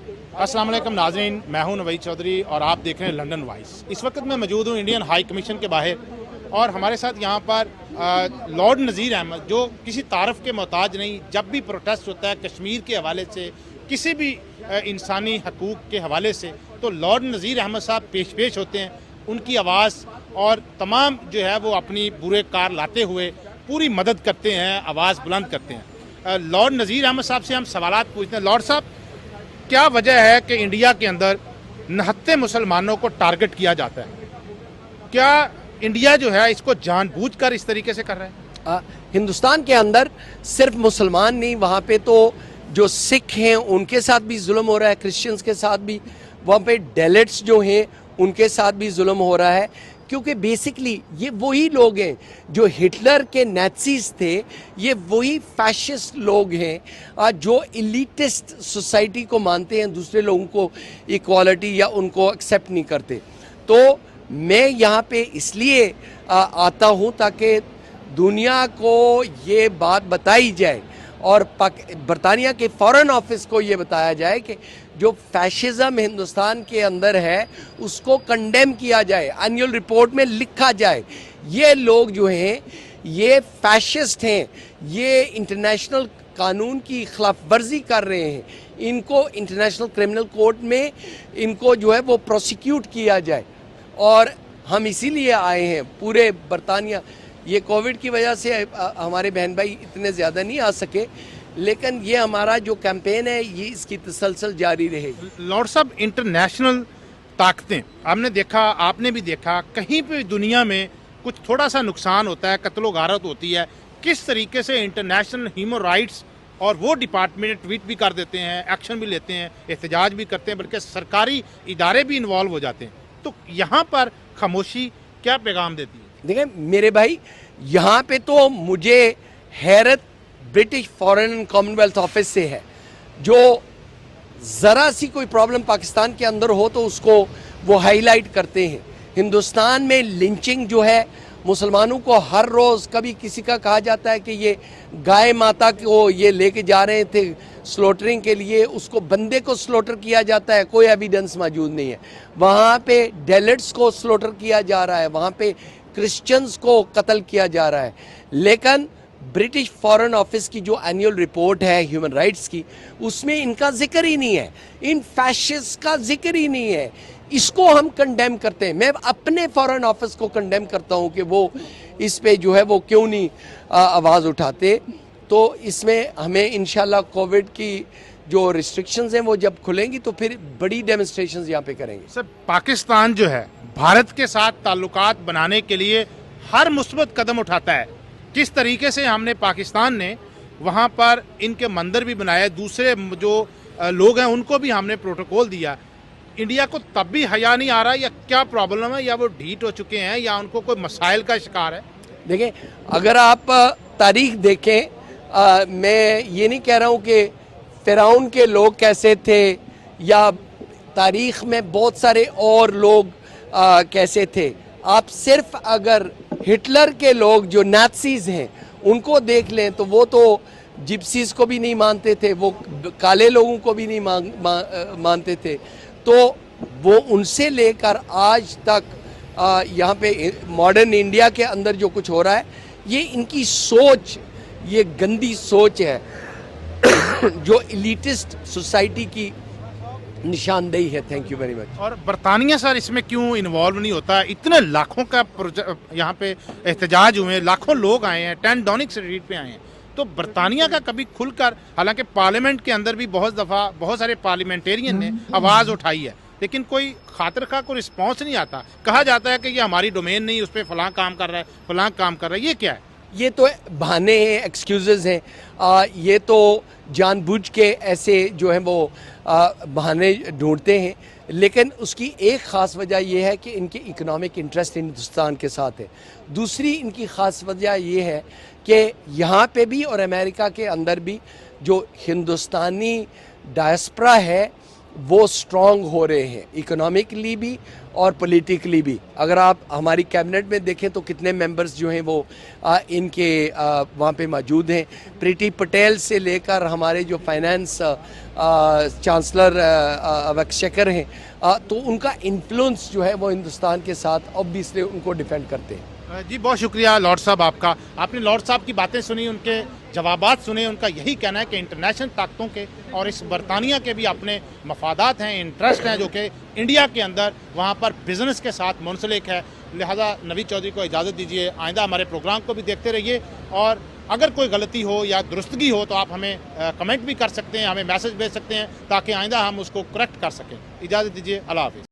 अस्सलाम वालेकुम नाज़रीन, मैं हूं नवीद चौधरी और आप देख रहे हैं लंदन वॉइस। इस वक्त मैं मौजूद हूं इंडियन हाई कमीशन के बाहर और हमारे साथ यहां पर लॉर्ड नज़ीर अहमद, जो किसी तारफ़ के मोहताज नहीं। जब भी प्रोटेस्ट होता है कश्मीर के हवाले से, किसी भी इंसानी हकूक़ के हवाले से, तो लॉर्ड नज़ीर अहमद साहब पेश होते हैं। उनकी आवाज़ और तमाम जो है वो अपनी बुरे कार लाते हुए पूरी मदद करते हैं, आवाज़ बुलंद करते हैं। लॉर्ड नज़ीर अहमद साहब से हम सवालात पूछते हैं। लॉर्ड साहब, क्या वजह है कि इंडिया के अंदर 69 मुसलमानों को टारगेट किया जाता है? क्या इंडिया जो है इसको जानबूझकर इस तरीके से कर रहा है? हिंदुस्तान के अंदर सिर्फ मुसलमान नहीं, वहाँ पे तो जो सिख हैं उनके साथ भी जुल्म हो रहा है, क्रिश्चियंस के साथ भी, वहाँ पे डेलेट्स जो हैं उनके साथ भी जुल्म हो रहा है। क्योंकि बेसिकली ये वही लोग हैं जो हिटलर के नाज़ीज़ थे, ये वही फैशिस्ट लोग हैं जो इलीटिस्ट सोसाइटी को मानते हैं, दूसरे लोगों को इक्वालिटी या उनको एक्सेप्ट नहीं करते। तो मैं यहाँ पे इसलिए आता हूँ ताकि दुनिया को ये बात बताई जाए और बरतानिया के फॉरेन ऑफिस को ये बताया जाए कि जो फैशिज्म हिंदुस्तान के अंदर है उसको कंडेम किया जाए, एनुअल रिपोर्ट में लिखा जाए। ये लोग जो हैं ये फैशिस्ट हैं, ये इंटरनेशनल कानून की खिलाफ वर्जी कर रहे हैं, इनको इंटरनेशनल क्रिमिनल कोर्ट में इनको जो है वो प्रोसिक्यूट किया जाए। और हम इसीलिए आए हैं पूरे बरतानिया। ये कोविड की वजह से हमारे बहन भाई इतने ज़्यादा नहीं आ सके, लेकिन ये हमारा जो कैंपेन है ये इसकी तसलसल जारी रहेगी। लॉर्ड साहब, इंटरनेशनल ताकतें हमने देखा, आपने भी देखा, कहीं पे दुनिया में कुछ थोड़ा सा नुकसान होता है, कत्लो गारत होती है, किस तरीके से इंटरनेशनल ह्यूमन राइट्स और वो डिपार्टमेंट ट्वीट भी कर देते हैं, एक्शन भी लेते हैं, एहतजाज भी करते हैं, बल्कि सरकारी इदारे भी इन्वॉल्व हो जाते हैं। तो यहाँ पर खामोशी क्या पैगाम देती है? देखिए मेरे भाई, यहाँ पे तो मुझे हैरत British foreign and Commonwealth office से है, जो ज़रा सी कोई प्रॉब्लम पाकिस्तान के अंदर हो तो उसको वो हाईलाइट करते हैं। हिंदुस्तान में लिंचिंग जो है मुसलमानों को हर रोज़, कभी किसी का कहा जाता है कि ये गाय माता को ये लेके जा रहे थे स्लोटरिंग के लिए, उसको बंदे को स्लोटर किया जाता है, कोई एविडेंस मौजूद नहीं है। वहाँ पे डेलेट्स को स्लोटर किया जा रहा है, वहाँ पे क्रिश्चियंस को कत्ल किया जा रहा है। लेकिन ब्रिटिश फॉरेन ऑफिस की जो एनुअल रिपोर्ट है ह्यूमन राइट्स की, उसमें इनका जिक्र ही नहीं है, इन फैशिस्ट का जिक्र ही नहीं है। इसको हम कंडेम करते हैं। मैं अपने फॉरेन ऑफिस को कंडेम करता हूं कि वो इस पे जो है वो क्यों नहीं आवाज़ उठाते। तो इसमें हमें इंशाल्लाह कोविड की जो रिस्ट्रिक्शंस हैं वो जब खुलेंगी तो फिर बड़ी डेमोन्स्ट्रेशंस यहाँ पे करेंगे। सर, पाकिस्तान जो है भारत के साथ ताल्लुकात बनाने के लिए हर मुस्बत कदम उठाता है। किस तरीके से हमने पाकिस्तान ने वहाँ पर इनके मंदिर भी बनाए, दूसरे जो लोग हैं उनको भी हमने प्रोटोकॉल दिया। इंडिया को तब भी हया नहीं आ रहा, या क्या प्रॉब्लम है, या वो ढीठ हो चुके हैं, या उनको कोई मसाइल का शिकार है? देखें, अगर आप तारीख देखें, मैं ये नहीं कह रहा हूँ कि फ़िरौन के लोग कैसे थे या तारीख़ में बहुत सारे और लोग कैसे थे। आप सिर्फ अगर हिटलर के लोग जो नाज़ीज़ हैं उनको देख लें तो वो तो जिप्सीज़ को भी नहीं मानते थे, वो काले लोगों को भी नहीं मानते थे। तो वो उनसे लेकर आज तक यहाँ पे मॉडर्न इंडिया के अंदर जो कुछ हो रहा है, ये इनकी सोच, ये गंदी सोच है जो एलिटिस्ट सोसाइटी की निशानदेही है। Thank you very much. और बरतानिया सर इसमें क्यों इन्वॉल्व नहीं होता? इतने लाखों का यहाँ पे एहतजाज हुए, लाखों लोग आए हैं, 10 डाउनिंग स्ट्रीट पे आए हैं, तो बरतानिया का कभी खुलकर, हालांकि पार्लियामेंट के अंदर भी बहुत दफ़ा बहुत सारे पार्लियामेंटेरियन ने आवाज़ उठाई है, लेकिन कोई खातिर का कोई रिस्पॉन्स नहीं आता। कहा जाता है कि ये हमारी डोमेन नहीं, उस पर फलां काम कर रहा है, फलां काम कर रहा है। ये क्या है? ये तो बहाने हैं, एक्सक्यूजेज हैं। ये तो जानबूझ के ऐसे जो है वो बहाने ढूंढते हैं, लेकिन उसकी एक ख़ास वजह यह है कि इनके इकोनॉमिक इंटरेस्ट हिंदुस्तान के साथ है। दूसरी इनकी ख़ास वजह यह है कि यहाँ पे भी और अमेरिका के अंदर भी जो हिंदुस्तानी डायस्पोरा है वो स्ट्रांग हो रहे हैं, इकोनॉमिकली भी और पॉलिटिकली भी। अगर आप हमारी कैबिनेट में देखें तो कितने मेंबर्स जो हैं वो इनके वहाँ पे मौजूद हैं। प्रीति पटेल से लेकर हमारे जो फाइनेंस चांसलर एक्सचेकर हैं, तो उनका इन्फ्लुएंस जो है वो हिंदुस्तान के साथ ऑब्वियसली उनको डिफेंड करते हैं। जी बहुत शुक्रिया लॉर्ड साहब आपका। आपने लॉर्ड साहब की बातें सुनी, उनके जवाबात सुने। उनका यही कहना है कि इंटरनेशनल ताकतों के और इस बरतानिया के भी अपने मफादात हैं, इंटरेस्ट हैं, जो कि इंडिया के अंदर वहाँ पर बिजनेस के साथ मुंसलिक है। लिहाजा नवीद चौधरी को इजाज़त दीजिए। आइंदा हमारे प्रोग्राम को भी देखते रहिए, और अगर कोई गलती हो या दुरुस्तगी हो तो आप हमें कमेंट भी कर सकते हैं, हमें मैसेज भेज सकते हैं, ताकि आइंदा हम उसको करेक्ट कर सकें। इजाज़त दीजिए, अल्लाह हाफिज़।